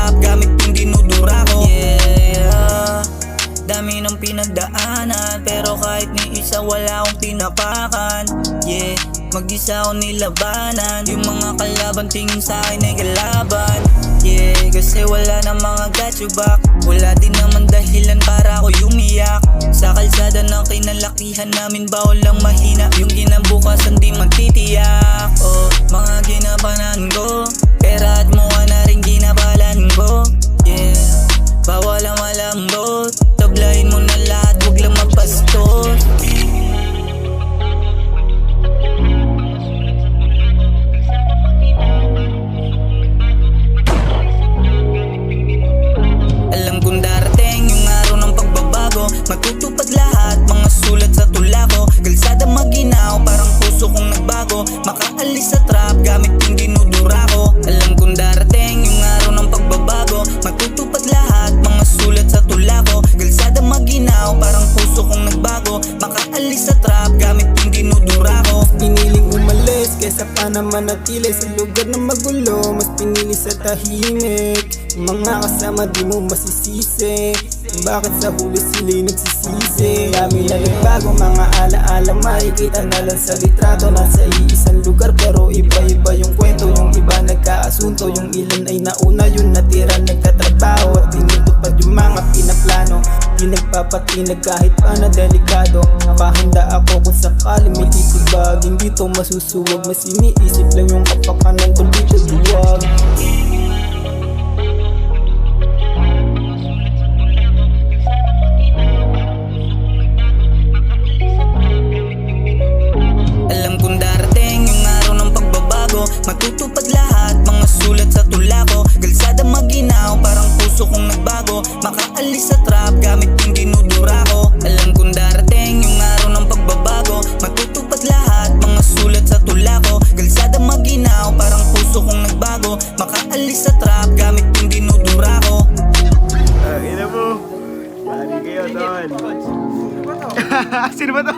trap gamit yung dinudura ko. Yeah, dami ng pinagdaanan, pero kahit ni isa wala akong tinapakan. Yeah, mag-isa ako nilabanan, yung mga kalaban tingin sa akin ay kalaban. Yeah, kasi wala na mga got you back. Wala din naman dahilan para ako umiyak. Sa kalsada ng kinalakihan namin, bawal lang mahina. Yung kinabukasan di magtitiyak. Oh, mga ginabanan ko, pera at mukha na rin ginabalan ko. Yeah, bawal ang malambot, tablahin mo na lahat, huwag lang magpastos. Alam kong darating yung araw ng pagbabago, magtutupad lahat, mga sulat sa tula ko. Kalsada maginaw, parang puso kong nagbago. Makaalis sa trap, gamit yung dinudura ko. Alam kong darating yung araw ng pagbabago, magtutupad lahat, mga sulat sa tula ko. Kalsada maginaw, parang puso kong nagbago. Makaalis sa trap, gamit yung dinudura ko. Piniling umalis kesa pa na manatili sa lugar na magulo. Mas pinili sa tahimik, yung mga kasama di mo masisisi. Bakit sa huli sila'y nagsisisi? Dami na nagbago, mga alaala makikita na lang sa litrato. Nasa iisang lugar pero iba-iba yung kwento. Yung iba nagkaasunto, yung ilan ay nauna, yung natira nagtatrabaho at tinutupad yung mga pinaplano. Di nagpapatinag kahit pa na delikado. Nakahanda ako kung sakali may titibag. Hindi to masusuwag, mas iniisip lang yung kapakanan ko dito duwag. Alam kong darating yung araw ng pagbabago, magtutupad lahat, mga sulat sa tula ko. Kalsada maginaw, parang puso kong nagbago. Makaalis sa trap, gamit yung dinudura ko. Alam kong darating yung araw ng pagbabago, magtutupad lahat, mga sulat sa tula ko. Kalsada maginaw, parang puso kong nagbago. Makaalis sa trap, gamit yung dinudura ko. Ina mo. Lagi kayo, tol. Sino ba to?